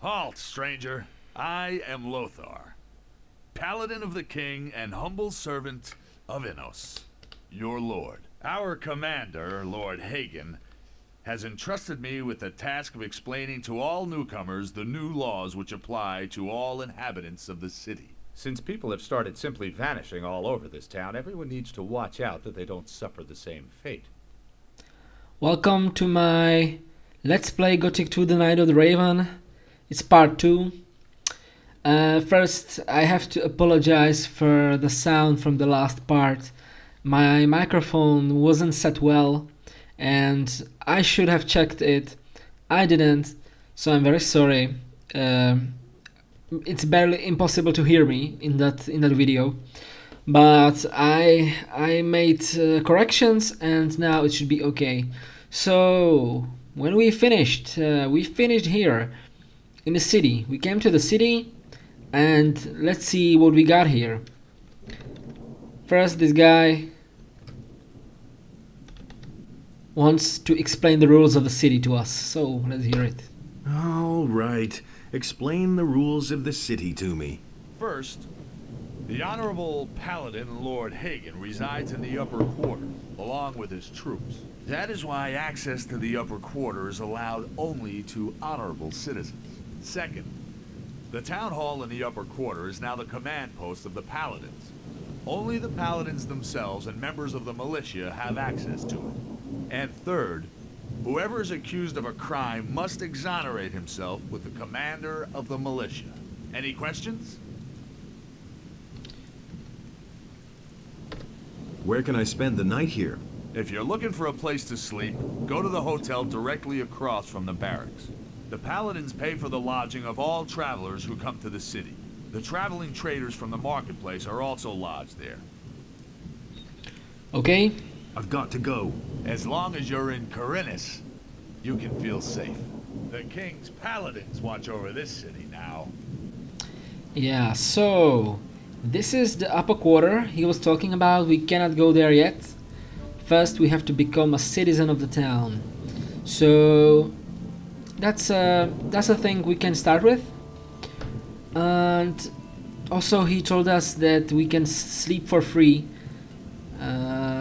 Halt, stranger. I am Lothar, paladin of the king and humble servant of Innos, your lord. Our commander, Lord Hagen, has entrusted me with the task of explaining to all newcomers the new laws which apply to all inhabitants of the city. Since people have started simply vanishing all over this town, everyone needs to watch out that they don't suffer the same fate. Welcome to my Let's Play Gothic 2 The Night of the Raven. It's part 2. First, I have to apologize for the sound from the last part. My microphone wasn't set well, and I should have checked it. I didn't, so I'm very sorry. It's barely impossible to hear me in that video, but I made corrections, and now it should be okay. So when we finished here in the city. We came to the city, and let's see what we got here. First, this guy wants to explain the rules of the city to us, so let's hear it. All right. Explain the rules of the city to me. First, the Honorable Paladin Lord Hagen resides in the upper quarter, along with his troops. That is why access to the upper quarter is allowed only to honorable citizens. Second, the town hall in the upper quarter is now the command post of the paladins. Only the paladins themselves and members of the militia have access to it. And third, whoever is accused of a crime must exonerate himself with the commander of the militia. Any questions? Where can I spend the night here? If you're looking for a place to sleep, go to the hotel directly across from the barracks. The paladins pay for the lodging of all travelers who come to the city. The traveling traders from the marketplace are also lodged there. Okay. I've got to go. As long as you're in Khorinis, you can feel safe. The king's paladins watch over this city now. Yeah, so this is the upper quarter he was talking about. We cannot go there yet. First, we have to become a citizen of the town. So that's a thing we can start with. And also he told us that we can sleep for free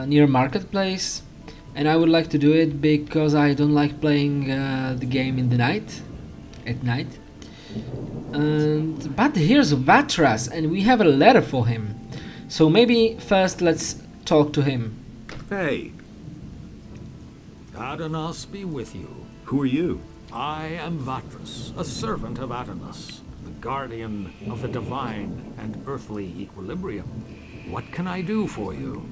near marketplace, and I would like to do it because I don't like playing the game in the night, at night. But here's Vatras, and we have a letter for him. So maybe first let's talk to him. Hey, Adanos be with you. who are you? I am Vatras, a servant of Adanos, the guardian of the divine and earthly equilibrium. What can I do for you?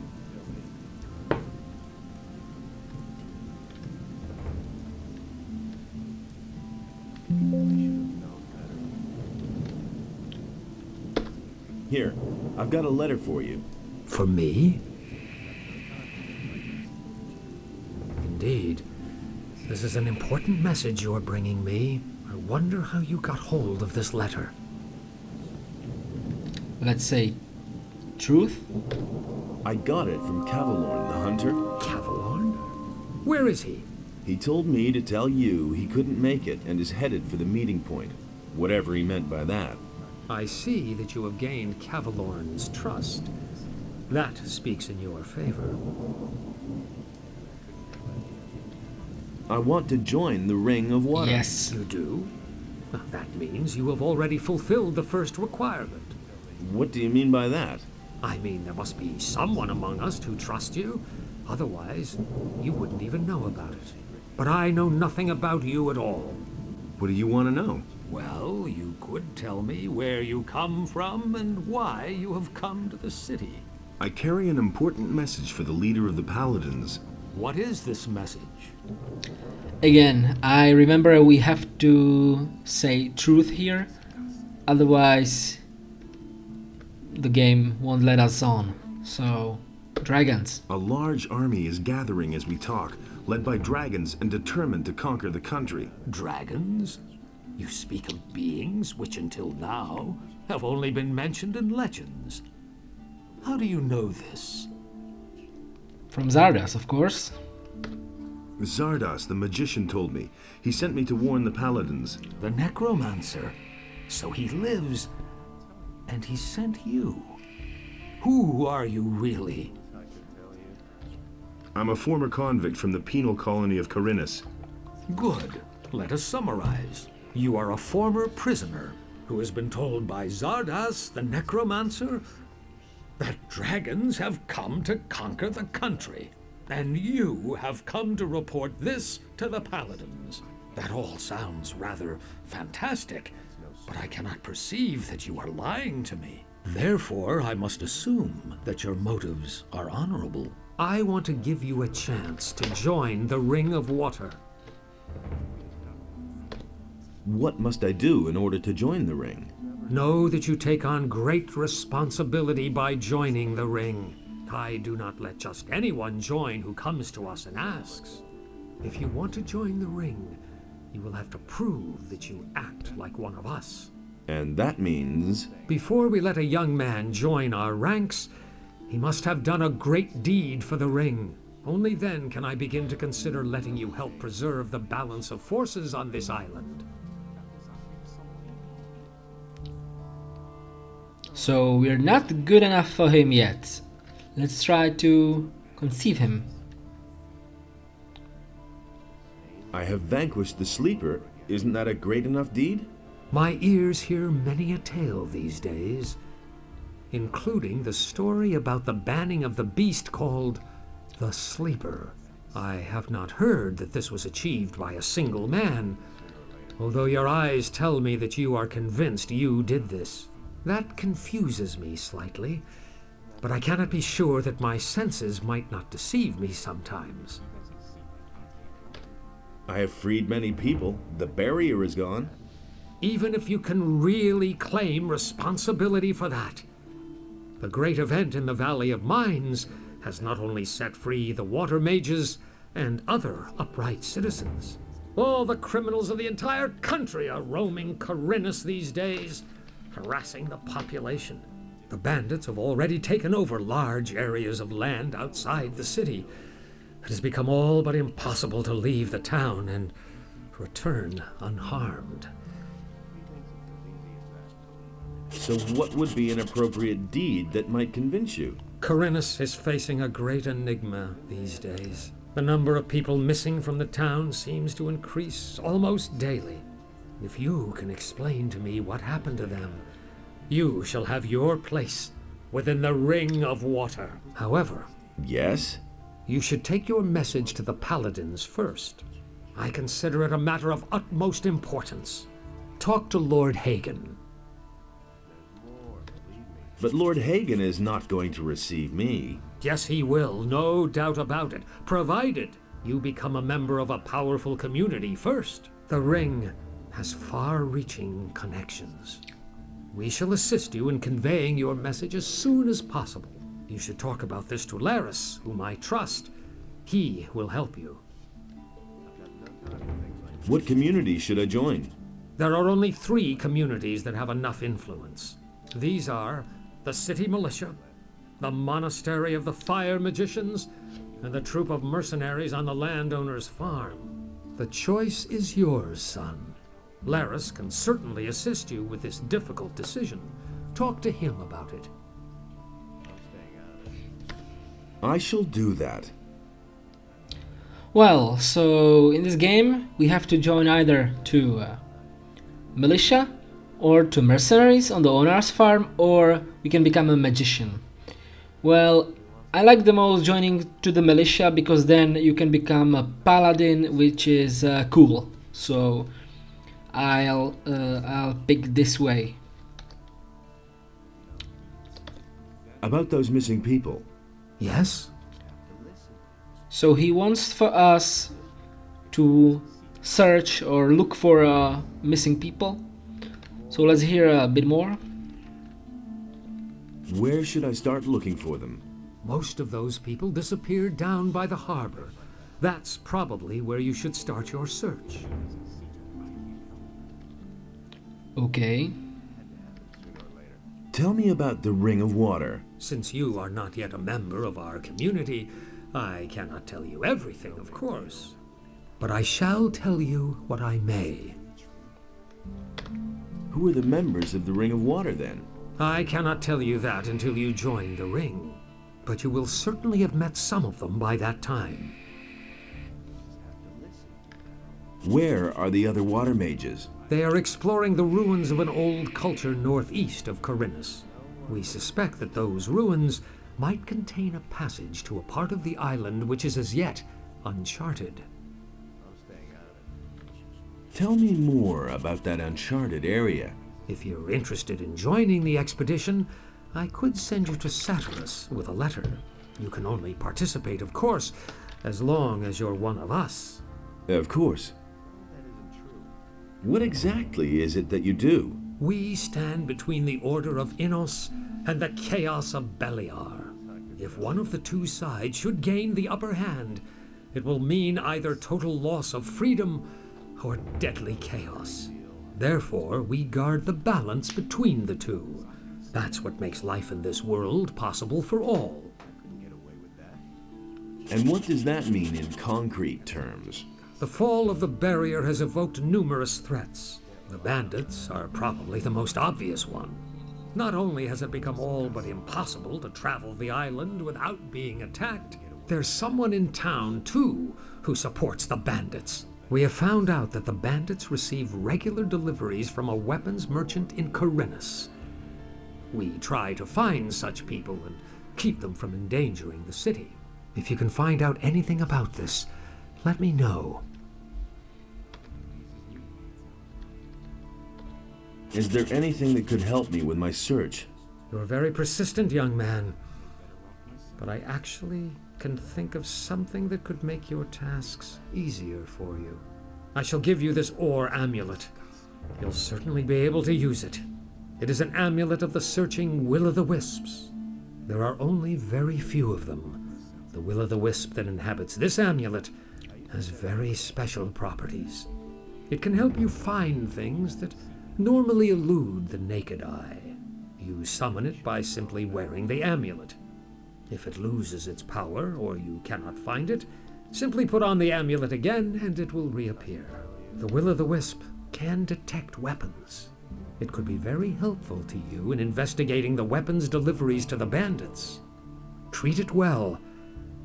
Here, I've got a letter for you. For me? Indeed. This is an important message you're bringing me. I wonder how you got hold of this letter. Let's say truth. I got it from Cavalorn, the hunter. Cavalorn? Where is he? He told me to tell you he couldn't make it and is headed for the meeting point. Whatever he meant by that. I see that you have gained Cavalorn's trust. That speaks in your favor. I want to join the Ring of Water. Yes. You do? Well, that means you have already fulfilled the first requirement. What do you mean by that? I mean, there must be someone among us who trusts you. Otherwise, you wouldn't even know about it. But I know nothing about you at all. What do you want to know? Well, you could tell me where you come from and why you have come to the city. I carry an important message for the leader of the Paladins. What is this message? Again, I remember we have to say truth here, otherwise the game won't let us on. So, dragons. A large army is gathering as we talk, led by dragons and determined to conquer the country. Dragons? You speak of beings which until now have only been mentioned in legends. How do you know this? From Zardas, of course. Zardos, the magician, told me. He sent me to warn the paladins. The necromancer. So he lives, and he sent you. Who are you really? I'm a former convict from the penal colony of Khorinis. Good. Let us summarize. You are a former prisoner who has been told by Zardas, the necromancer, that dragons have come to conquer the country. And you have come to report this to the paladins. That all sounds rather fantastic, but I cannot perceive that you are lying to me. Therefore, I must assume that your motives are honorable. I want to give you a chance to join the Ring of Water. What must I do in order to join the ring? Know that you take on great responsibility by joining the ring. I do not let just anyone join who comes to us and asks. If you want to join the ring, you will have to prove that you act like one of us. And that means... Before we let a young man join our ranks, he must have done a great deed for the ring. Only then can I begin to consider letting you help preserve the balance of forces on this island. So we're not good enough for him yet. Let's try to conceive him. I have vanquished the sleeper. Isn't that a great enough deed? My ears hear many a tale these days, including the story about the banning of the beast called the Sleeper. I have not heard that this was achieved by a single man, although your eyes tell me that you are convinced you did this. That confuses me slightly, but I cannot be sure that my senses might not deceive me sometimes. I have freed many people. The barrier is gone. Even if you can really claim responsibility for that, the great event in the Valley of Mines has not only set free the water mages and other upright citizens. All the criminals of the entire country are roaming Khorinis these days, harassing the population. The bandits have already taken over large areas of land outside the city. It has become all but impossible to leave the town and return unharmed. So what would be an appropriate deed that might convince you? Khorinis is facing a great enigma these days. The number of people missing from the town seems to increase almost daily. If you can explain to me what happened to them, you shall have your place within the Ring of Water. However, Yes? you should take your message to the paladins first. I consider it a matter of utmost importance. Talk to Lord Hagen. But Lord Hagen is not going to receive me. Yes, he will, no doubt about it, provided you become a member of a powerful community first. The Ring has far-reaching connections. We shall assist you in conveying your message as soon as possible. You should talk about this to Laris, whom I trust. He will help you. What community should I join? There are only 3 communities that have enough influence. These are the City Militia, the Monastery of the Fire Magicians, and the troop of mercenaries on the landowner's farm. The choice is yours, son. Laris can certainly assist you with this difficult decision. Talk to him about it. I shall do that. Well, so in this game we have to join either to militia or to mercenaries on the owner's farm, or we can become a magician. Well, I like the most joining to the militia because then you can become a paladin, which is cool. So I'll pick this way. About those missing people. Yes? So he wants for us to search or look for missing people. So let's hear a bit more. Where should I start looking for them? Most of those people disappeared down by the harbor. That's probably where you should start your search. Okay. Tell me about the Ring of Water. Since you are not yet a member of our community, I cannot tell you everything, of course. but I shall tell you what I may. Who are the members of the Ring of Water, then? I cannot tell you that until you join the ring, but you will certainly have met some of them by that time. Where are the other water mages? They are exploring the ruins of an old culture northeast of Khorinis. We suspect that those ruins might contain a passage to a part of the island which is as yet uncharted. Tell me more about that uncharted area. If you're interested in joining the expedition, I could send you to Satyrus with a letter. You can only participate, of course, as long as you're one of us. Of course. What exactly is it that you do? We stand between the Order of Innos and the Chaos of Beliar. If one of the two sides should gain the upper hand, it will mean either total loss of freedom or deadly chaos. Therefore, we guard the balance between the two. That's what makes life in this world possible for all. And what does that mean in concrete terms? The fall of the barrier has evoked numerous threats. The bandits are probably the most obvious one. Not only has it become all but impossible to travel the island without being attacked, there's someone in town, too, who supports the bandits. We have found out that the bandits receive regular deliveries from a weapons merchant in Khorinis. We try to find such people and keep them from endangering the city. If you can find out anything about this, let me know. Is there anything that could help me with my search? You're very persistent, young man. But I actually can think of something that could make your tasks easier for you. I shall give you this ore amulet. You'll certainly be able to use it. It is an amulet of the searching will-o'-the-wisps. There are only very few of them. The will-o'-the-wisp that inhabits this amulet has very special properties. It can help you find things that normally elude the naked eye. You summon it by simply wearing the amulet. If it loses its power or you cannot find it, simply put on the amulet again and it will reappear. The will-o'-the-wisp can detect weapons. It could be very helpful to you in investigating the weapons deliveries to the bandits. Treat it well,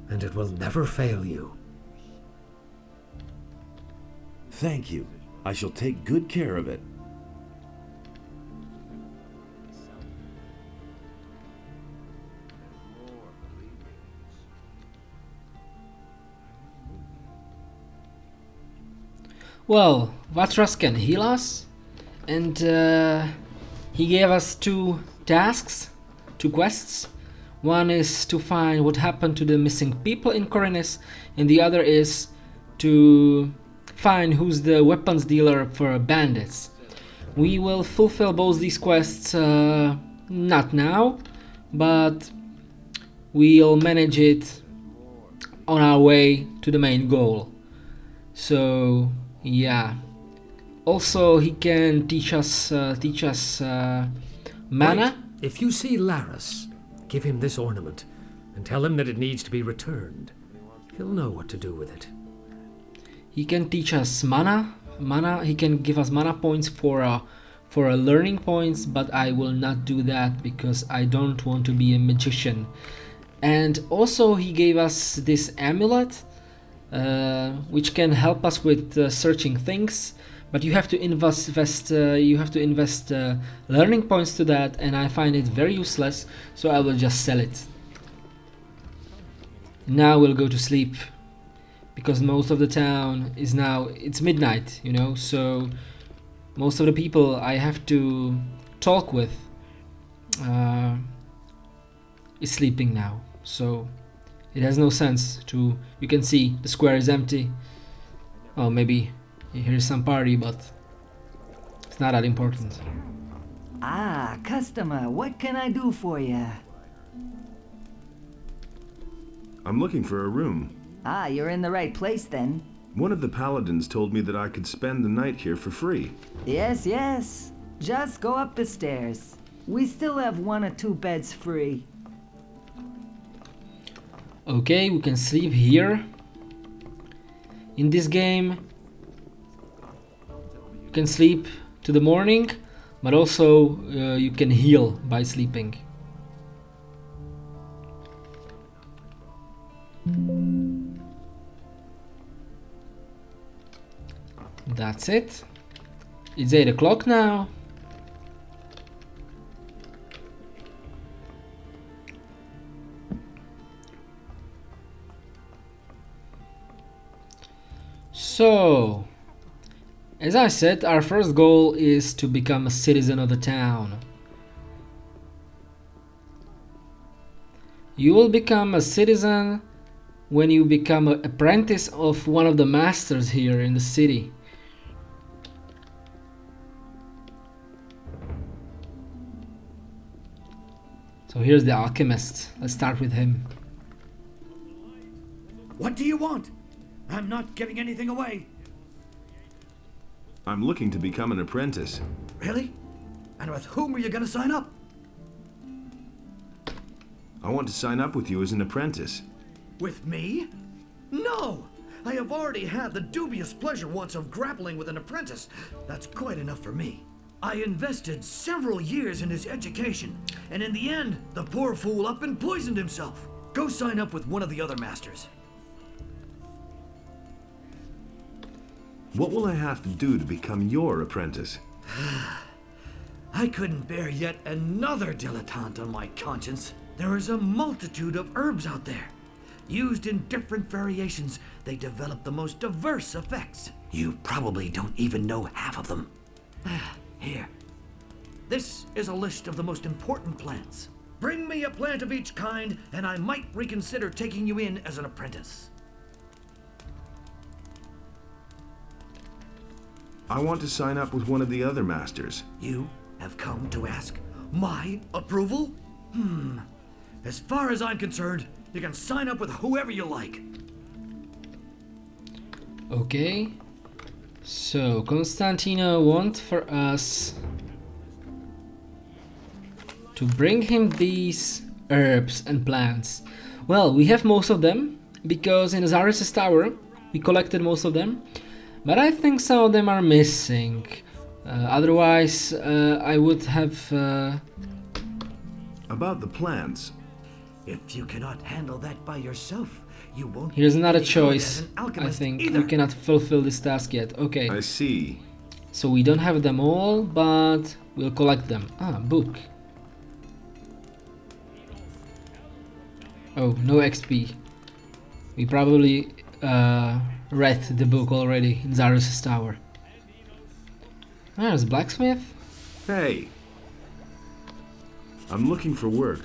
and it will never fail you. Thank you. I shall take good care of it. Well, Vatras can heal us, and he gave us two tasks, two quests. One is to find what happened to the missing people in Khorinis, and the other is to find who's the weapons dealer for bandits. We will fulfill both these quests not now, but we'll manage it on our way to the main goal. So yeah. Also, he can teach us mana. Wait. If you see Laris, give him this ornament and tell him that it needs to be returned. He'll know what to do with it. He can teach us mana. He can give us mana points for learning points, but I will not do that because I don't want to be a magician. And also, he gave us this amulet, which can help us with searching things. But you have to invest learning points to that, and I find it very useless, so I will just sell it. Now we'll go to sleep, because most of the town is now, it's midnight, you know, so most of the people I have to talk with is sleeping now, so it has no sense to, you can see the square is empty. Well, maybe here's some party, but it's not that important. Ah, customer, what can I do for you? I'm looking for a room. Ah, you're in the right place then. One of the paladins told me that I could spend the night here for free. Yes, yes. Just go up the stairs. We still have 1 or 2 beds free. Okay, we can sleep here. In this game, you can sleep to the morning, but also you can heal by sleeping. That's it. It's 8 o'clock now. So, as I said, our first goal is to become a citizen of the town. You will become a citizen when you become an apprentice of one of the masters here in the city. So here's the alchemist. Let's start with him. What do you want? I'm not giving anything away. I'm looking to become an apprentice. Really? And with whom are you going to sign up? I want to sign up with you as an apprentice. With me? No! I have already had the dubious pleasure once of grappling with an apprentice. That's quite enough for me. I invested several years in his education, and in the end, the poor fool up and poisoned himself. Go sign up with one of the other masters. What will I have to do to become your apprentice? I couldn't bear yet another dilettante on my conscience. There is a multitude of herbs out there. Used in different variations, they develop the most diverse effects. You probably don't even know half of them. Here. This is a list of the most important plants. Bring me a plant of each kind, and I might reconsider taking you in as an apprentice. I want to sign up with one of the other masters. You have come to ask my approval? As far as I'm concerned, you can sign up with whoever you like. Okay. So Constantino wants for us to bring him these herbs and plants. Well, we have most of them because in Azarius' tower we collected most of them, but I think some of them are missing. Otherwise, I would have. About the plants. If you cannot handle that by yourself, you won't. Here's another be good choice. as an I alchemist think either. we cannot fulfill this task yet. Okay. I see. So we don't have them all, but we'll collect them. Ah, book. Oh, no XP. We probably read the book already in Zarius' tower. Ah, there's a blacksmith. Hey! I'm looking for work.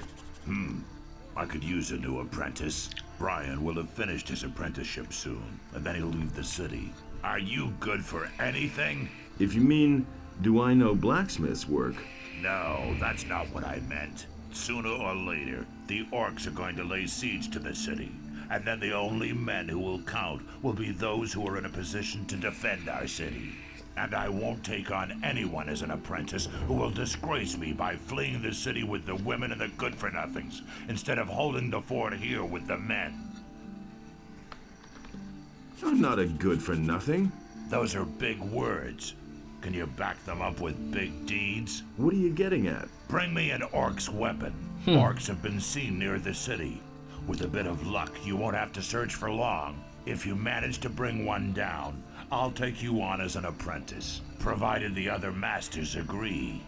I could use a new apprentice. Brian will have finished his apprenticeship soon, and then he'll leave the city. Are you good for anything? If you mean, do I know blacksmith's work? No, that's not what I meant. Sooner or later, the orcs are going to lay siege to the city, and then the only men who will count will be those who are in a position to defend our city. And I won't take on anyone as an apprentice who will disgrace me by fleeing the city with the women and the good-for-nothings, instead of holding the fort here with the men. I'm not a good-for-nothing. Those are big words. Can you back them up with big deeds? What are you getting at? Bring me an orc's weapon. Orcs have been seen near the city. With a bit of luck, you won't have to search for long. If you manage to bring one down, I'll take you on as an apprentice, provided the other masters agree.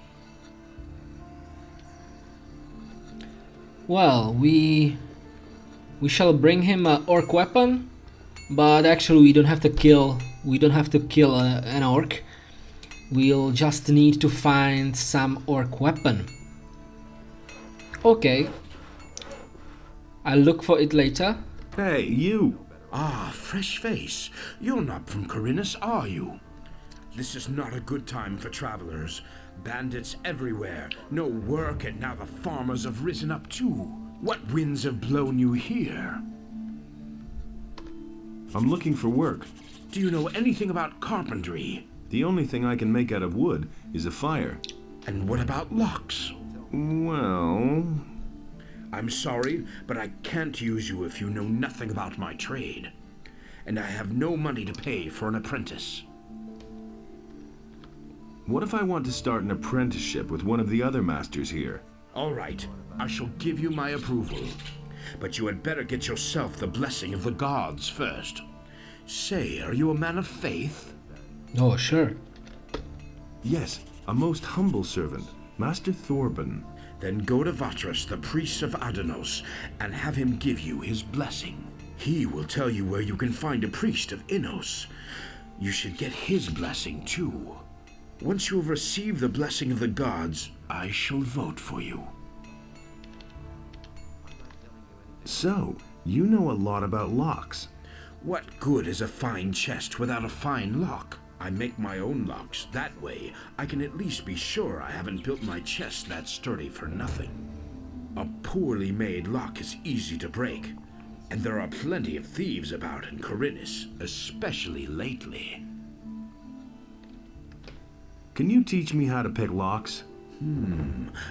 Well, we shall bring him an orc weapon, but actually we don't have to kill an orc. We'll just need to find some orc weapon. Okay. I'll look for it later. Hey, you! Ah, fresh face. You're not from Khorinis, are you? This is not a good time for travelers. Bandits everywhere. No work, and now the farmers have risen up too. What winds have blown you here? I'm looking for work. Do you know anything about carpentry? The only thing I can make out of wood is a fire. And what about locks? Well... I'm sorry, but I can't use you if you know nothing about my trade. and I have no money to pay for an apprentice. What if I want to start an apprenticeship with one of the other masters here? All right, I shall give you my approval. But you had better get yourself the blessing of the gods first. Say, are you a man of faith? Oh, sure. Yes, a most humble servant, Master Thorben. Then go to Vatras, the priest of Adanos, and have him give you his blessing. He will tell you where you can find a priest of Innos. You should get his blessing too. Once you have received the blessing of the gods, I shall vote for you. So, you know a lot about locks. What good is a fine chest without a fine lock? I make my own locks. That way, I can at least be sure I haven't built my chest that sturdy for nothing. A poorly made lock is easy to break, and there are plenty of thieves about in Khorinis, especially lately. Can you teach me how to pick locks?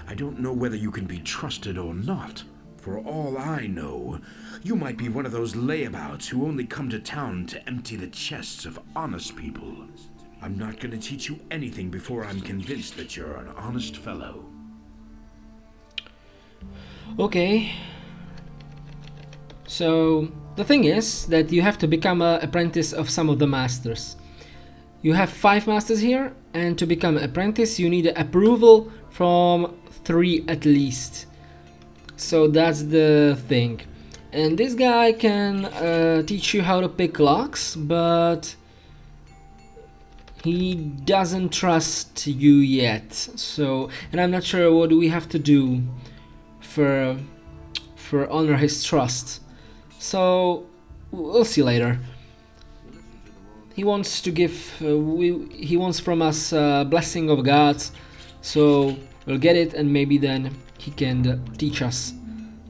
I don't know whether you can be trusted or not. For all I know, you might be one of those layabouts who only come to town to empty the chests of honest people. I'm not going to teach you anything before I'm convinced that you're an honest fellow. Okay. So, the thing is that you have to become an apprentice of some of the masters. You have 5 masters here, and to become an apprentice you need approval from 3 at least. So that's the thing. And this guy can teach you how to pick locks, but he doesn't trust you yet. So, and I'm not sure what do we have to do for honor his trust. So we'll see later. He wants to give he wants from us blessing of gods, so we'll get it, and maybe then he can teach us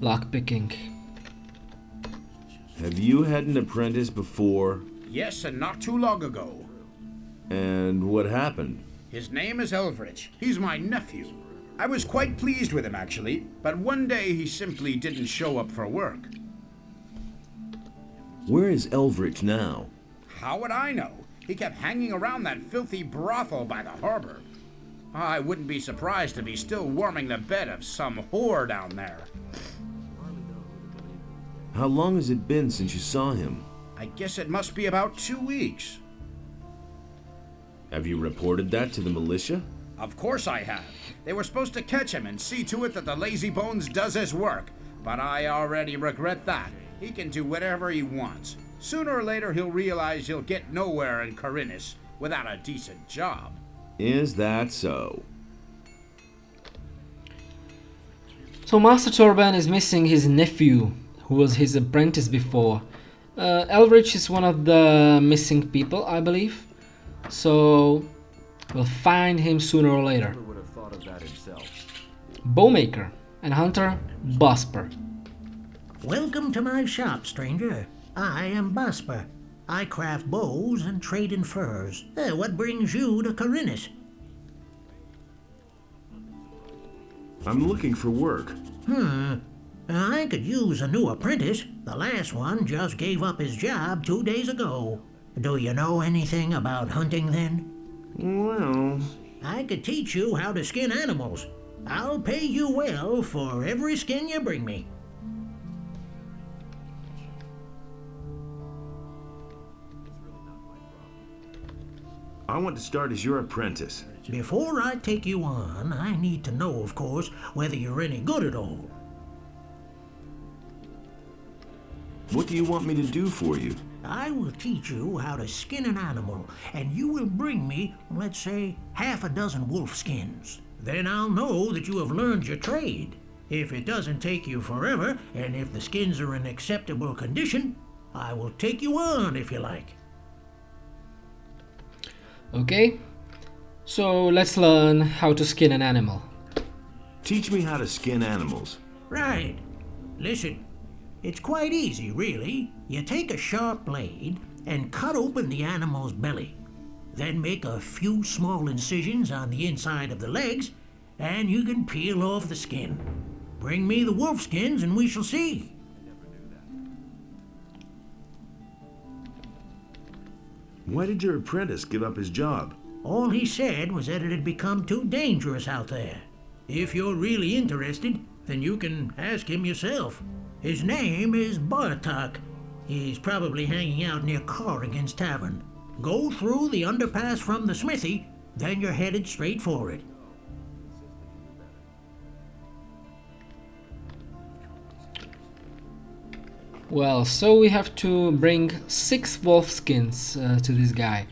lockpicking. Have you had an apprentice before? Yes, and not too long ago. And what happened? His name is Elvrich. He's my nephew. I was quite pleased with him, actually, but one day he simply didn't show up for work. Where is Elvrich now? How would I know? He kept hanging around that filthy brothel by the harbor. I wouldn't be surprised if he's still warming the bed of some whore down there. How long has it been since you saw him? I guess it must be about 2 weeks. Have you reported that to the militia? Of course I have. They were supposed to catch him and see to it that the lazy bones does his work. But I already regret that. He can do whatever he wants. Sooner or later he'll realize he'll get nowhere in Khorinis without a decent job. Is that so? So Master Torban is missing his nephew, who was his apprentice before. Elvrich is one of the missing people, I believe. So we'll find him sooner or later. Would have thought of that himself. Bowmaker and hunter Bosper. Welcome to my shop, stranger. I am Bosper. I craft bows and trade in furs. What brings you to Khorinis? I'm looking for work. I could use a new apprentice. The last one just gave up his job 2 days ago. Do you know anything about hunting then? Well, I could teach you how to skin animals. I'll pay you well for every skin you bring me. I want to start as your apprentice. Before I take you on, I need to know, of course, whether you're any good at all. What do you want me to do for you? I will teach you how to skin an animal, and you will bring me, let's say, 6 wolf skins. Then I'll know that you have learned your trade. If it doesn't take you forever, and if the skins are in acceptable condition, I will take you on if you like. Okay, so let's learn how to skin an animal. Teach me how to skin animals. Right. Listen, it's quite easy, really. You take a sharp blade and cut open the animal's belly. Then make a few small incisions on the inside of the legs, and you can peel off the skin. Bring me the wolf skins and we shall see. Why did your apprentice give up his job? All he said was that it had become too dangerous out there. If you're really interested, then you can ask him yourself. His name is Bartok. He's probably hanging out near Khorinis Tavern. Go through the underpass from the smithy, then you're headed straight for it. Well, so we have to bring 6 wolf skins to this guy.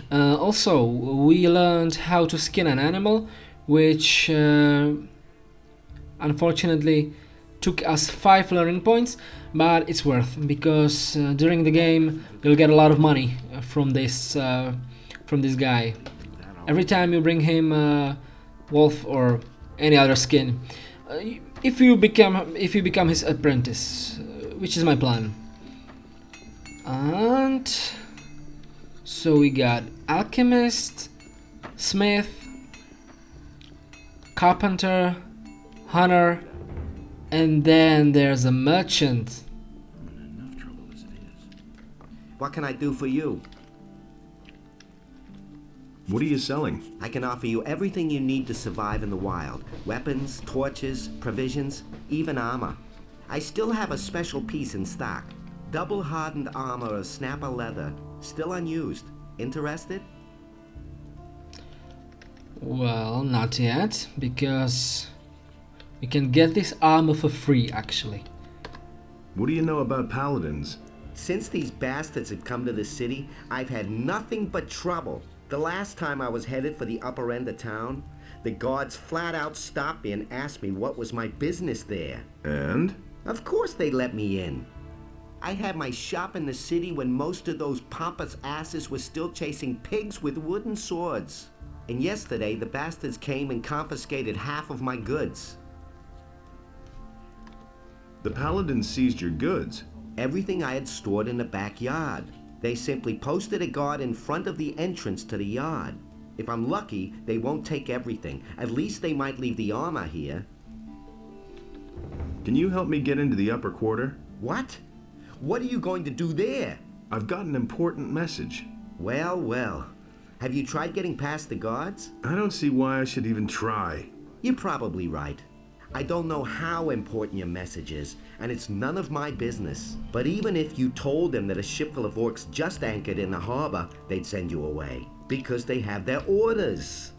Also, we learned how to skin an animal, which unfortunately took us 5 learning points, but it's worth, because during the game you'll get a lot of money from this guy. Every time you bring him wolf or any other skin, if you become his apprentice, which is my plan. And so we got alchemist, smith, carpenter, hunter, and then there's a merchant. I'm in enough trouble as it is. What can I do for you? What are you selling? I can offer you everything you need to survive in the wild. Weapons, torches, provisions, even armor. I still have a special piece in stock. Double hardened armor of snapper leather. Still unused. Interested? Well, not yet, because we can get this armor for free, actually. What do you know about paladins? Since these bastards have come to the city, I've had nothing but trouble. The last time I was headed for the upper end of town, the guards flat out stopped me and asked me what was my business there. And? Of course they let me in. I had my shop in the city when most of those pompous asses were still chasing pigs with wooden swords. And yesterday, the bastards came and confiscated half of my goods. The paladins seized your goods? Everything I had stored in the backyard. They simply posted a guard in front of the entrance to the yard. If I'm lucky, they won't take everything. At least they might leave the armor here. Can you help me get into the upper quarter? What? What are you going to do there? I've got an important message. Well, well. Have you tried getting past the guards? I don't see why I should even try. You're probably right. I don't know how important your message is, and it's none of my business. But even if you told them that a ship full of orcs just anchored in the harbor, they'd send you away. Because they have their orders.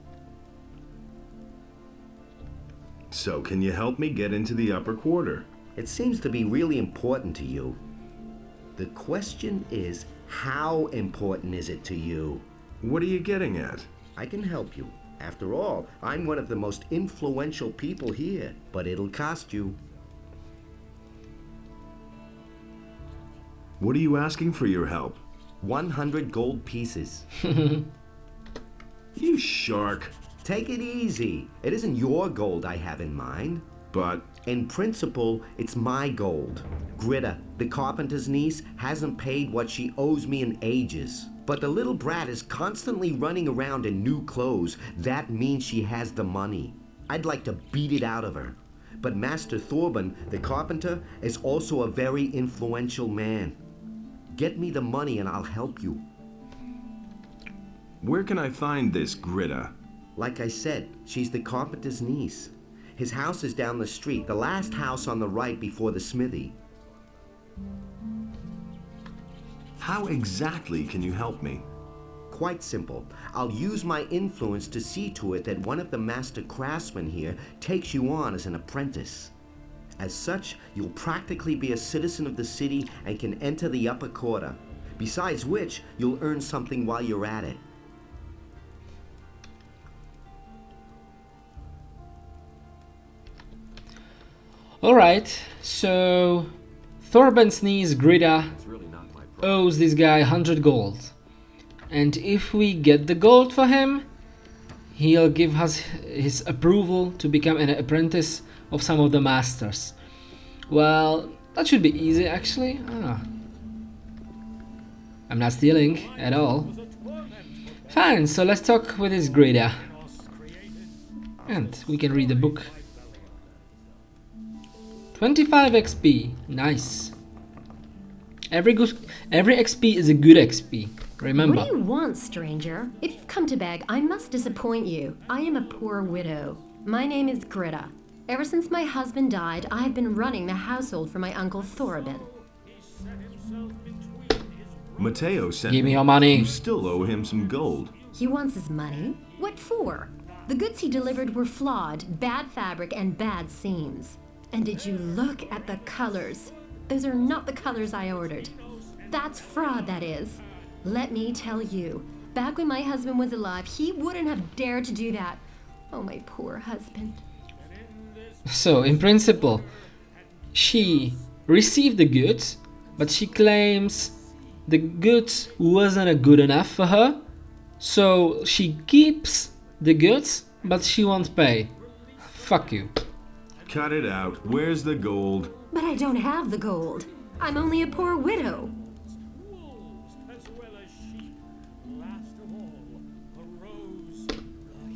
So can you help me get into the upper quarter? It seems to be really important to you. The question is, how important is it to you? What are you getting at? I can help you. After all, I'm one of the most influential people here, but it'll cost you. What are you asking for your help? 100 gold pieces. You shark. Take it easy. It isn't your gold I have in mind. But in principle, it's my gold. Gritta, the carpenter's niece, hasn't paid what she owes me in ages. But the little brat is constantly running around in new clothes. That means she has the money. I'd like to beat it out of her. But Master Thorben, the carpenter, is also a very influential man. Get me the money and I'll help you. Where can I find this Gritta? Like I said, she's the carpenter's niece. His house is down the street, the last house on the right before the smithy. How exactly can you help me? Quite simple. I'll use my influence to see to it that one of the master craftsmen here takes you on as an apprentice. As such, you'll practically be a citizen of the city and can enter the upper quarter. Besides which, you'll earn something while you're at it. Alright, so Thorben's niece Gritta owes this guy 100 gold. And if we get the gold for him, he'll give us his approval to become an apprentice of some of the masters. Well, that should be easy actually. I'm not stealing at all. Fine, so let's talk with this Gritta. And we can read the book. 25 XP, nice. Every XP is a good XP. Remember. What do you want, stranger? If you've come to beg, I must disappoint you. I am a poor widow. My name is Greta. Ever since my husband died, I have been running the household for my uncle Thorabin. Mateo sent Give me your money. You still owe him some gold. He wants his money? What for? The goods he delivered were flawed, bad fabric, and bad seams. And did you look at the colors? Those are not the colors I ordered. That's fraud, that is. Let me tell you, back when my husband was alive, he wouldn't have dared to do that. Oh, my poor husband. So, in principle, she received the goods, but she claims the goods wasn't good enough for her, so she keeps the goods, but she won't pay. Fuck you. Cut it out. Where's the gold? But I don't have the gold. I'm only a poor widow.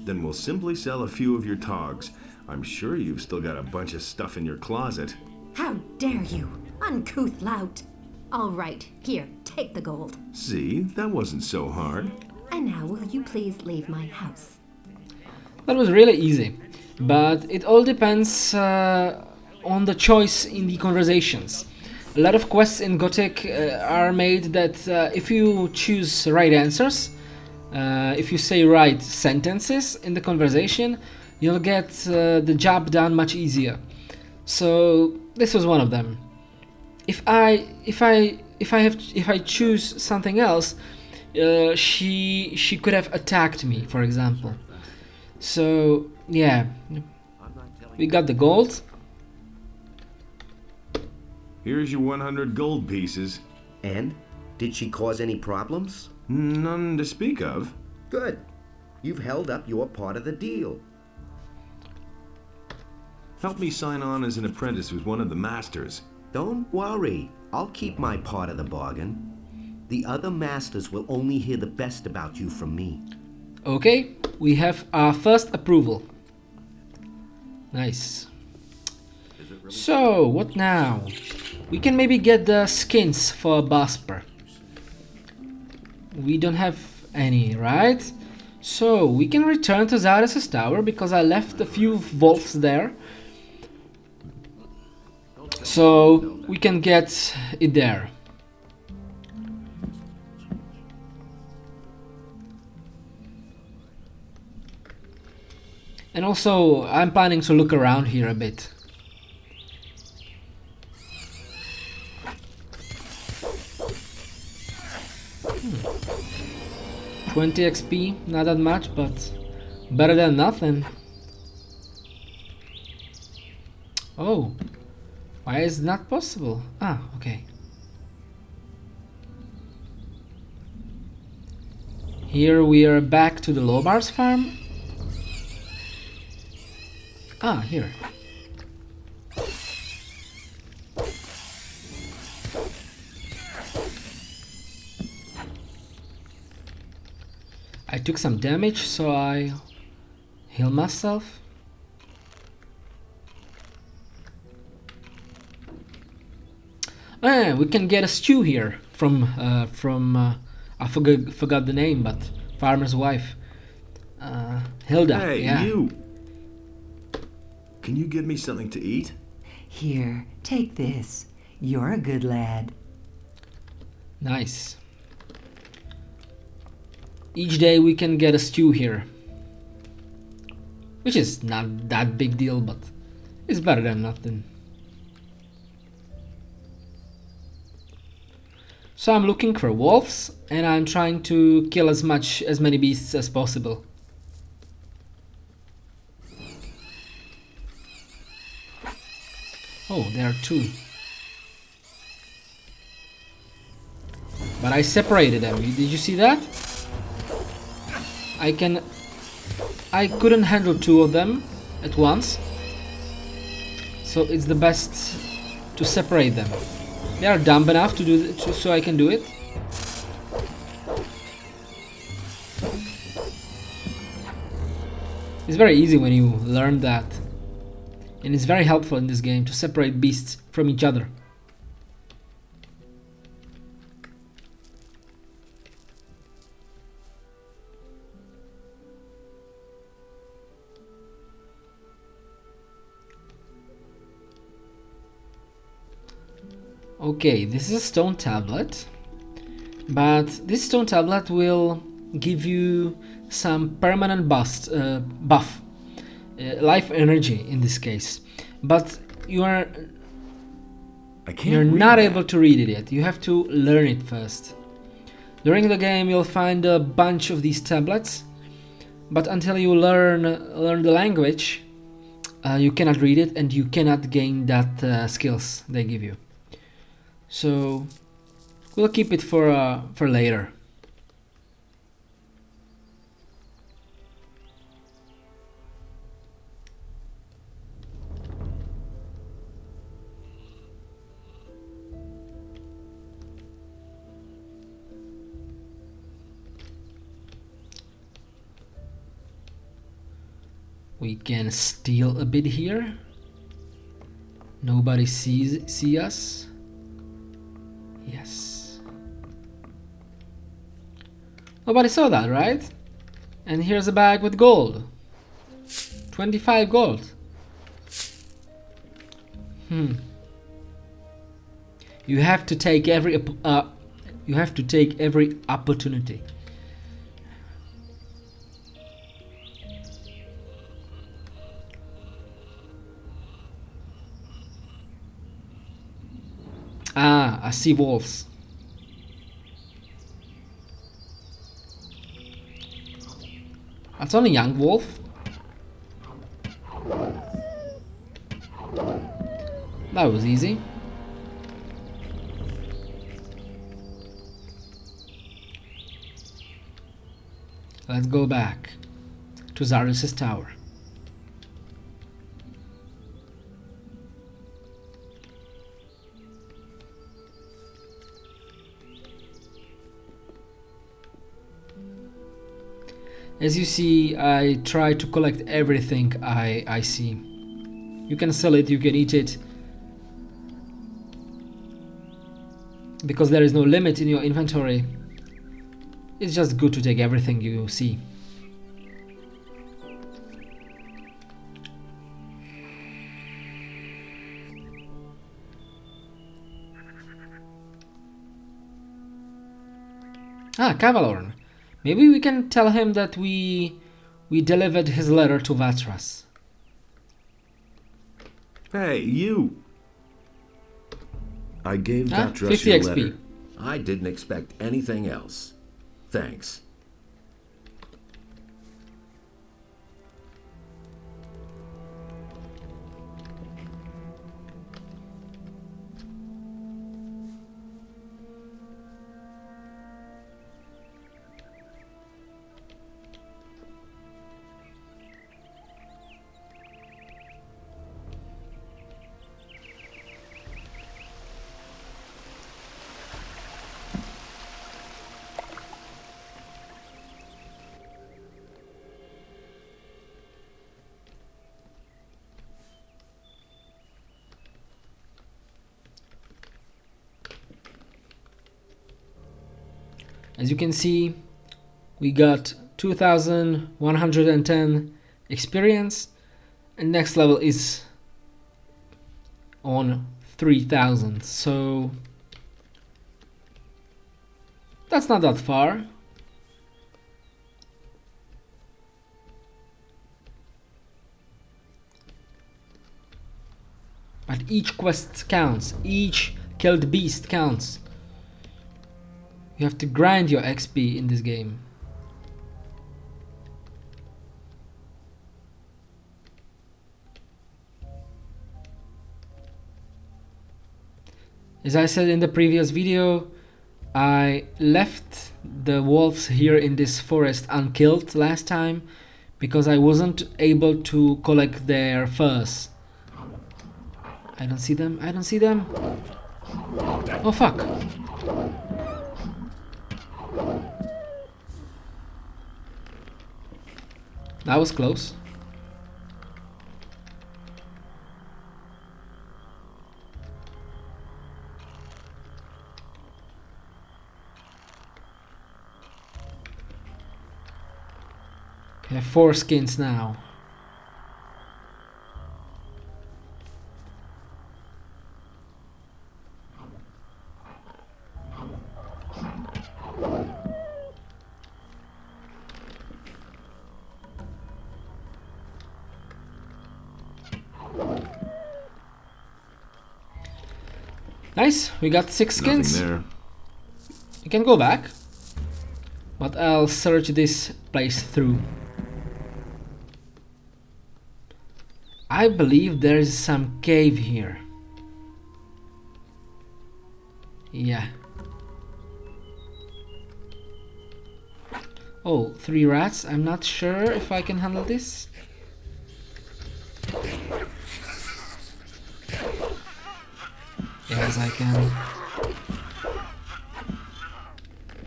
Then we'll simply sell a few of your togs. I'm sure you've still got a bunch of stuff in your closet. How dare you, uncouth lout. All right, here, take the gold. See, that wasn't so hard. And now will you please leave my house? That was really easy, but it all depends on the choice in the conversations. A lot of quests in Gothic are made that if you choose right answers, if you say right sentences in the conversation, you'll get the job done much easier. So this was one of them. If I choose something else, she could have attacked me, for example. So yeah, we got the gold. Here's your 100 gold pieces. And? Did she cause any problems? None to speak of. Good. You've held up your part of the deal. Help me sign on as an apprentice with one of the masters. Don't worry. I'll keep my part of the bargain. The other masters will only hear the best about you from me. Okay, we have our first approval. Nice. So, what now? We can maybe get the skins for Basper. We don't have any, right? So, we can return to Zardes' tower because I left a few wolves there. So, we can get it there. And also, I'm planning to look around here a bit. 20 XP, not that much, but better than nothing. Oh, why is it not possible? Ah, okay. Here we are back to the Lobar's farm. Ah, here. I took some damage, so I heal myself. Ah, we can get a stew here from I forgot the name, but farmer's wife, Hilda. Hey, yeah. you! Can you give me something to eat? Here, take this. You're a good lad. Nice. Each day we can get a stew here, which is not that big deal, but it's better than nothing. So I'm looking for wolves, and I'm trying to kill as many beasts as possible. Oh, there are two. But I separated them. Did you see that? I couldn't handle two of them at once. So it's the best to separate them. They are dumb enough to do so I can do it. It's very easy when you learn that. And it's very helpful in this game to separate beasts from each other. Okay, this is a stone tablet, but this stone tablet will give you some permanent buff, life energy in this case, but you're not able to read it yet. You have to learn it first. During the game you'll find a bunch of these tablets, but until you learn the language, you cannot read it and you cannot gain that skills they give you. So we'll keep it for later. We can steal a bit here. Nobody see us. Yes. Nobody saw that, right? And here's a bag with gold. 25 gold. You have to take every opportunity. Ah, I see wolves. That's only young wolf. That was easy. Let's go back to Zarius' tower. As you see, I try to collect everything I see. You can sell it, you can eat it, because there is no limit in your inventory. It's just good to take everything you see. Ah, Cavalorn. Maybe we can tell him that we delivered his letter to Vatras. Hey, you! I gave Vatras 50 your XP. letter. I didn't expect anything else. Thanks. As you can see, we got 2110 experience, and next level is on 3000, so that's not that far. But each quest counts, each killed beast counts. You have to grind your XP in this game. As I said in the previous video, I left the wolves here in this forest unkilled last time because I wasn't able to collect their furs. I don't see them, I don't see them. Oh fuck. That was close. I have 4 skins now. Nice, we got 6 skins. Nothing there. You can go back, but I'll search this place through. I believe there is some cave here. Yeah. Oh, 3 rats. I'm not sure if I can handle this. Yes, I can.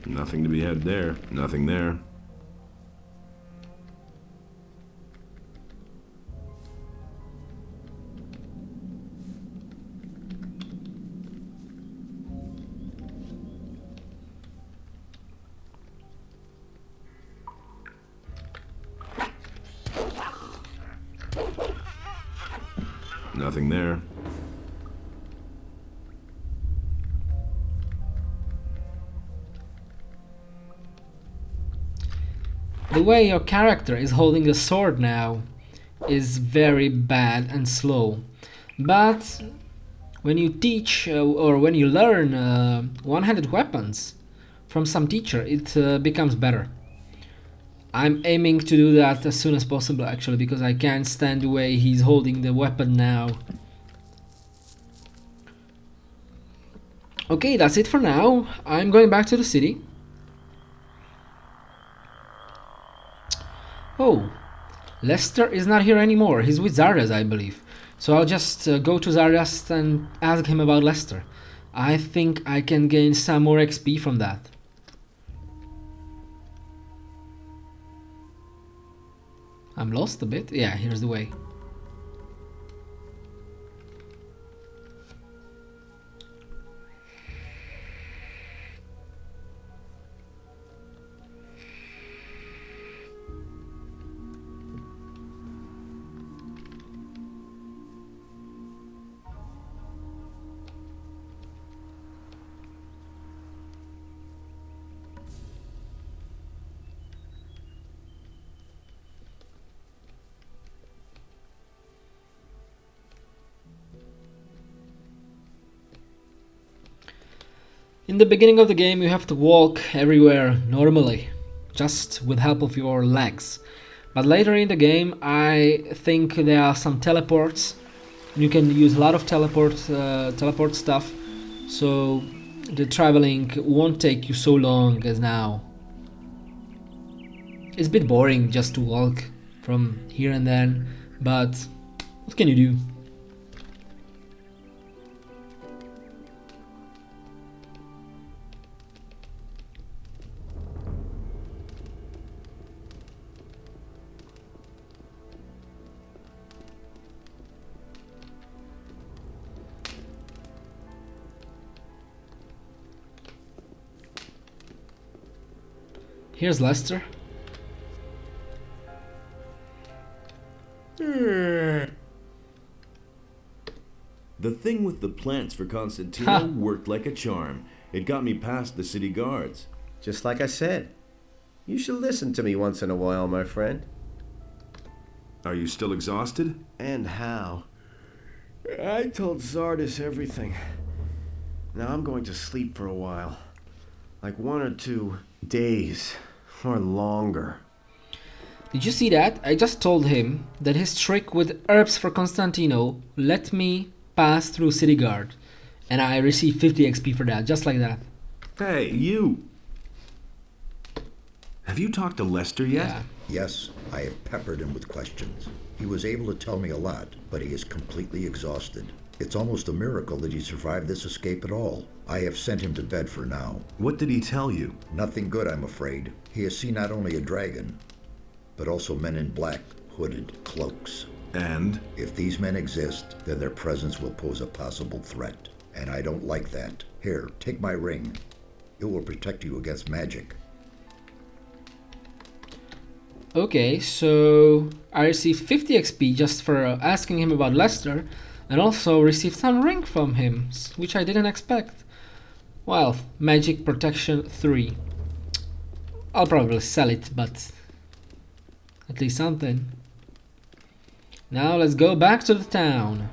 Nothing to be had there. Nothing there. Nothing there. The way your character is holding the sword now is very bad and slow. But when you teach or when you learn one-handed weapons from some teacher, it becomes better. I'm aiming to do that as soon as possible actually, because I can't stand the way he's holding the weapon now. Okay, that's it for now. I'm going back to the city. Oh, Lester is not here anymore. He's with Zardes, I believe. So I'll just go to Zardes and ask him about Lester. I think I can gain some more XP from that. I'm lost a bit. Yeah, here's the way. In the beginning of the game you have to walk everywhere normally, just with help of your legs. But later in the game I think there are some teleports. You can use a lot of teleport stuff, so the traveling won't take you so long as now. It's a bit boring just to walk from here and then, but what can you do? Here's Lester. The thing with the plants for Constantino worked like a charm. It got me past the city guards. Just like I said. You should listen to me once in a while, my friend. Are you still exhausted? And how? I told Zardes everything. Now I'm going to sleep for a while. Like 1 or 2 days. Or longer. Did you see that? I just told him that his trick with herbs for Constantino let me pass through city guard. And I received 50 XP for that, just like that. Hey, you! Have you talked to Lester yet? Yeah. Yes, I have peppered him with questions. He was able to tell me a lot, but he is completely exhausted. It's almost a miracle that he survived this escape at all. I have sent him to bed for now. What did he tell you? Nothing good, I'm afraid. He has seen not only a dragon, but also men in black, hooded cloaks. And? If these men exist, then their presence will pose a possible threat. And I don't like that. Here, take my ring. It will protect you against magic. Okay, so I received 50 XP just for asking him about Lester, and also received some ring from him, which I didn't expect. Well, magic protection 3. I'll probably sell it, but at least something. Now let's go back to the town.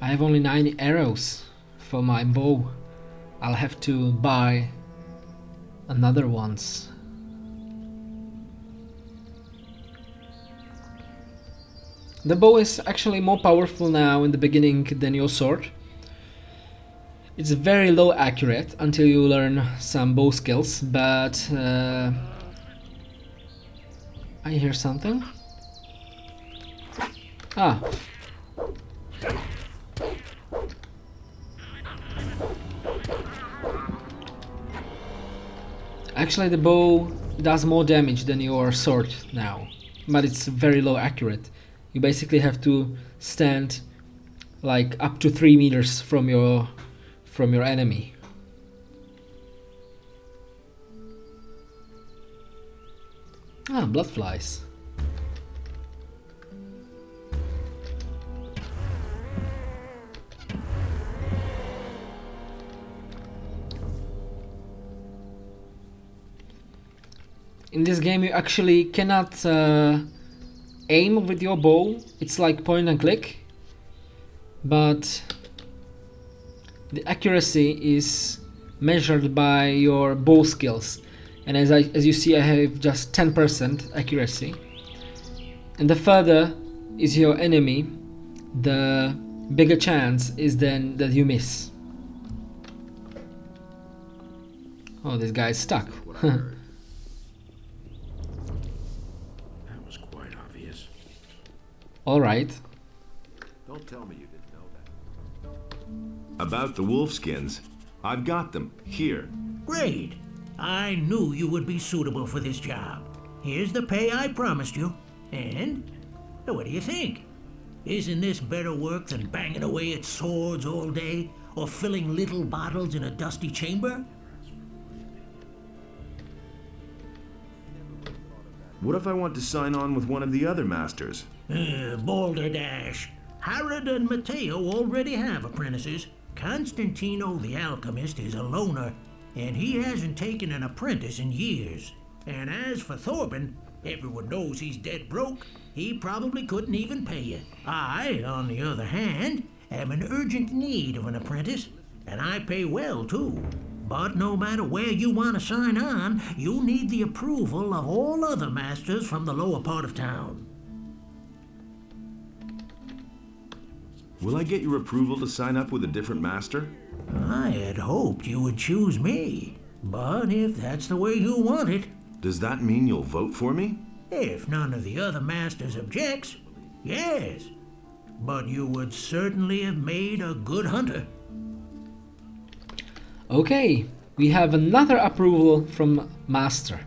I have only 9 arrows for my bow. I'll have to buy another ones. The bow is actually more powerful now in the beginning than your sword. It's very low accurate until you learn some bow skills, but I hear something. Ah. Actually, the bow does more damage than your sword now, but it's very low accurate. You basically have to stand like up to 3 meters from your enemy. Ah, blood flies. In this game you actually cannot aim with your bow. It's like point and click, but the accuracy is measured by your bow skills, and as you see I have just 10% accuracy, and the further is your enemy, the bigger chance is then that you miss. Oh, this guy is stuck. Alright. Don't tell me you didn't know that. About the wolfskins, I've got them here. Great. I knew you would be suitable for this job. Here's the pay I promised you. And what do you think? Isn't this better work than banging away at swords all day or filling little bottles in a dusty chamber? What if I want to sign on with one of the other masters? Balderdash. Harrod and Matteo already have apprentices. Constantino the alchemist is a loner, and he hasn't taken an apprentice in years. And as for Thorben, everyone knows he's dead broke. He probably couldn't even pay it. I, on the other hand, am in urgent need of an apprentice, and I pay well too. But no matter where you want to sign on, you need the approval of all other masters from the lower part of town. Will I get your approval to sign up with a different master? I had hoped you would choose me, but if that's the way you want it... Does that mean you'll vote for me? If none of the other masters objects, yes. But you would certainly have made a good hunter. Okay, we have another approval from Master.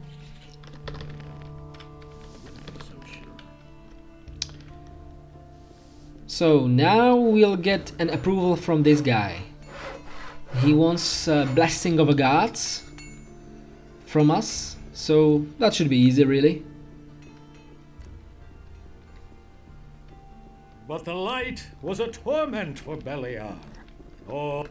So now we'll get an approval from this guy. He wants blessing of the gods from us, so that should be easy, really. But the light was a torment for Beliar. Oh.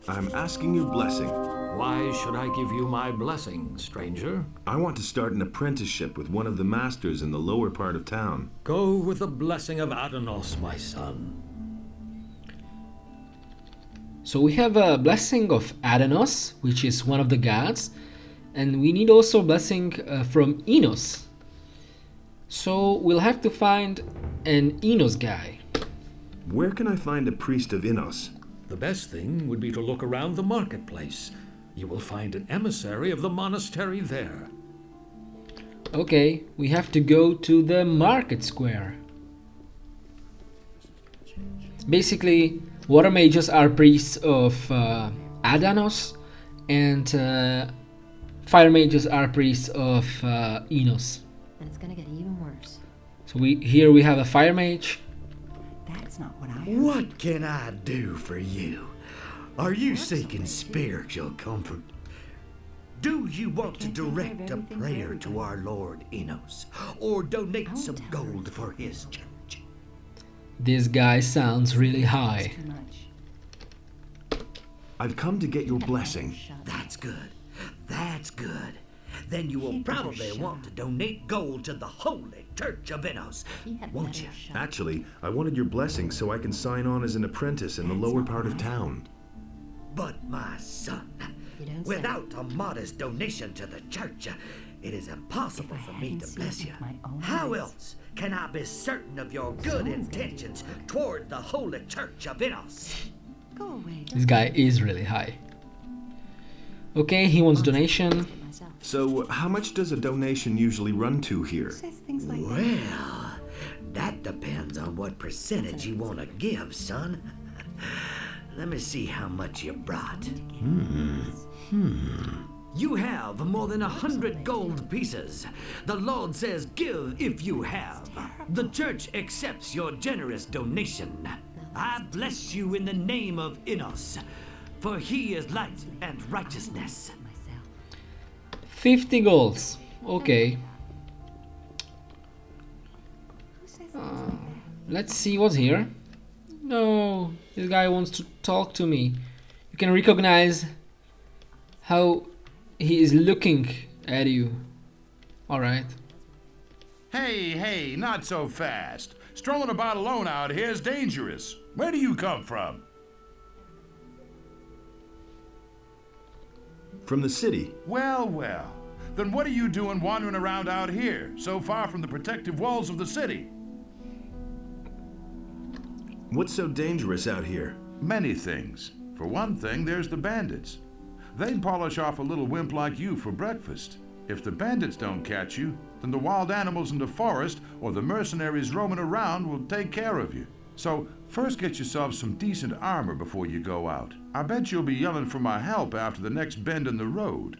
I'm asking your blessing. Why should I give you my blessing, stranger? I want to start an apprenticeship with one of the masters in the lower part of town. Go with the blessing of Adanos, my son. So we have a blessing of Adanos, which is one of the gods, and we need also a blessing from Enos. So we'll have to find an Enos guy. Where can I find a priest of Enos? The best thing would be to look around the marketplace. You will find an emissary of the monastery there. Okay, we have to go to the market square. Basically, water mages are priests of Adanos, and fire mages are priests of Enos. And it's gonna get even worse. So here we have a fire mage. That's not what I heard. What can I do for you? Are you seeking spiritual comfort? Do you want to direct a prayer to our Lord Enos, or donate some gold for his church? This guy sounds really high. I've come to get your blessing. That's good. That's good. Then you will probably want to donate gold to the Holy Church of Innos, won't you? Actually, I wanted your blessing so I can sign on as an apprentice in the lower part of town. But my son, without a modest donation to the church, it is impossible for me to bless you. How else can I be certain of your good intentions toward the Holy Church of Innos? This guy is really high. Okay, he wants donation. So, how much does a donation usually run to here? Well, that depends on what percentage you want to give, son. Let me see how much you brought. You have more than 100 gold pieces. The Lord says give if you have. The church accepts your generous donation. I bless you in the name of Innos, for he is light and righteousness. 50 golds. Okay. Let's see what's here. No, this guy wants to talk to me. You can recognize how he is looking at you. Alright. Hey, not so fast. Strolling about alone out here is dangerous. Where do you come from? From the city. Well. Then what are you doing wandering around out here, so far from the protective walls of the city? What's so dangerous out here? Many things. For one thing, there's the bandits. They'd polish off a little wimp like you for breakfast. If the bandits don't catch you, then the wild animals in the forest or the mercenaries roaming around will take care of you. So, first get yourself some decent armor before you go out. I bet you'll be yelling for my help after the next bend in the road.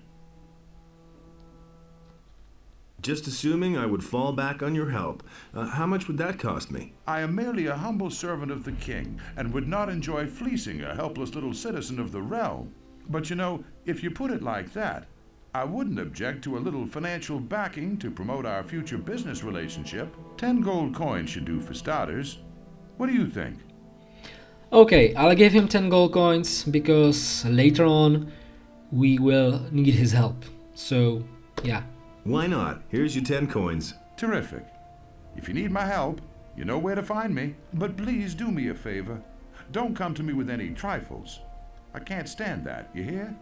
Just assuming I would fall back on your help. How much would that cost me? I am merely a humble servant of the king, and would not enjoy fleecing a helpless little citizen of the realm. But you know, if you put it like that, I wouldn't object to a little financial backing to promote our future business relationship. 10 gold coins should do for starters. What do you think? Okay, I'll give him 10 gold coins because later on we will need his help. So, yeah. Why not? Here's your 10 coins. Terrific. If you need my help, you know where to find me. But please do me a favor. Don't come to me with any trifles. I can't stand that, you hear?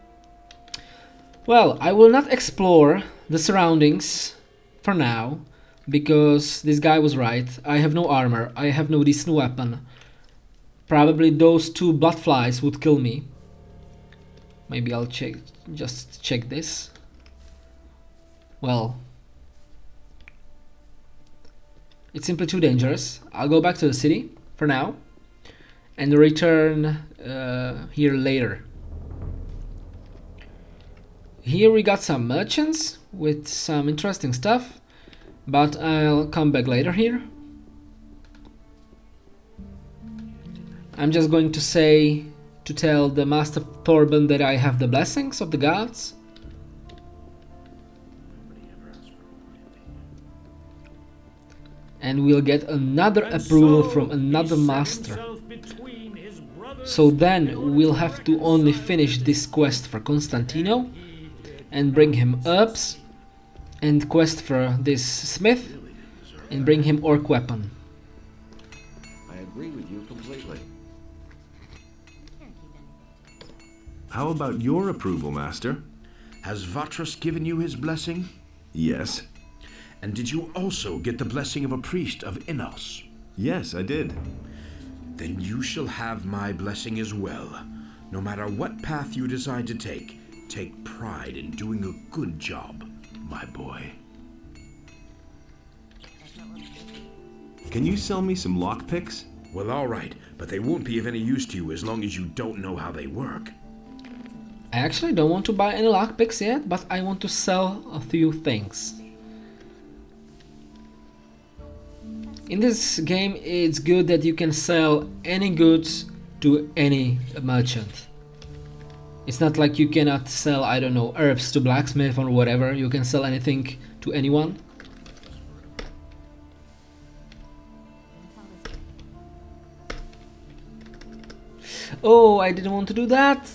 Well, I will not explore the surroundings for now, because this guy was right. I have no armor, I have no decent weapon. Probably those 2 bloodflies would kill me. Maybe I'll just check this. Well, it's simply too dangerous. I'll go back to the city for now and return here later. Here we got some merchants with some interesting stuff, but I'll come back later here. I'm just going to tell the Master Thorben that I have the blessings of the gods. And we'll get another approval from another master. So then we'll have to only finish this quest for Constantino and bring him herbs, and quest for this smith and bring him orc weapon. I agree with you completely. How about your approval, Master? Has Vatras given you his blessing? Yes. And did you also get the blessing of a priest of Innos? Yes, I did. Then you shall have my blessing as well. No matter what path you decide to take pride in doing a good job, my boy. Can you sell me some lockpicks? Well, all right, but they won't be of any use to you as long as you don't know how they work. I actually don't want to buy any lockpicks yet, but I want to sell a few things. In this game, it's good that you can sell any goods to any merchant. It's not like you cannot sell, I don't know, herbs to blacksmith or whatever. You can sell anything to anyone. Oh, I didn't want to do that.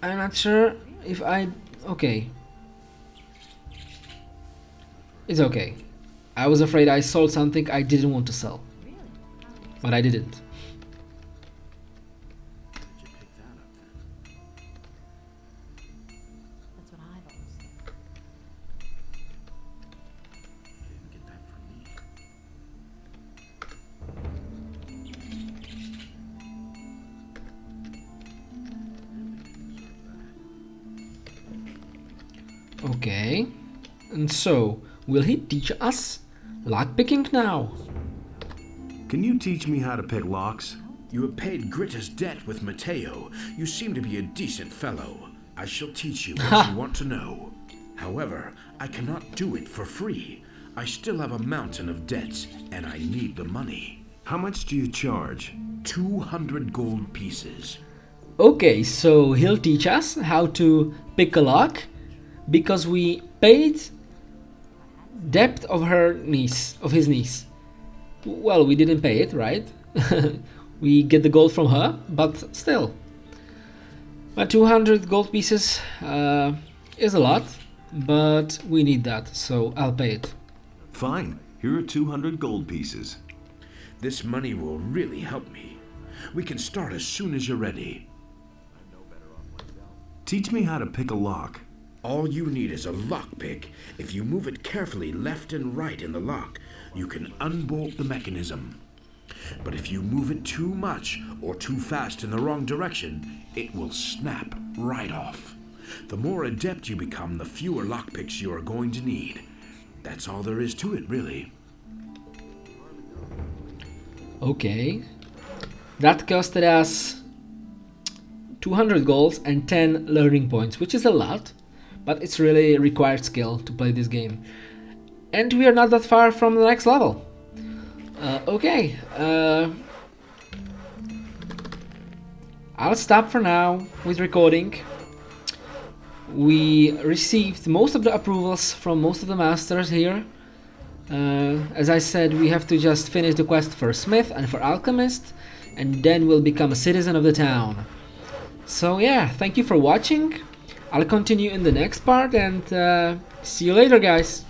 I'm not sure if I... Okay. It's okay. I was afraid I sold something I didn't want to sell. But I didn't. That's what I've always said. Okay. And so, will he teach us lockpicking now? Can you teach me how to pick locks? You have paid Gritta's debt with Matteo. You seem to be a decent fellow. I shall teach you what you want to know. However, I cannot do it for free. I still have a mountain of debts, and I need the money. How much do you charge? 200 gold pieces. Okay, so he'll teach us how to pick a lock because we paid debt of his niece. Well, we didn't pay it, right? We get the gold from her, but still. But 200 gold pieces is a lot, but we need that, so I'll pay it. Fine. Here are 200 gold pieces. This money will really help me. We can start as soon as you're ready. Teach me how to pick a lock. All you need is a lockpick. If you move it carefully left and right in the lock, you can unbolt the mechanism. But if you move it too much or too fast in the wrong direction, it will snap right off. The more adept you become, the fewer lockpicks you are going to need. That's all there is to it, really. Okay. That costed us 200 golds and 10 learning points, which is a lot, but it's really required skill to play this game. And we are not that far from the next level. Okay. I'll stop for now with recording. We received most of the approvals from most of the masters here. As I said, we have to just finish the quest for Smith and for Alchemist, and then we'll become a citizen of the town. So yeah, thank you for watching. I'll continue in the next part, and see you later, guys.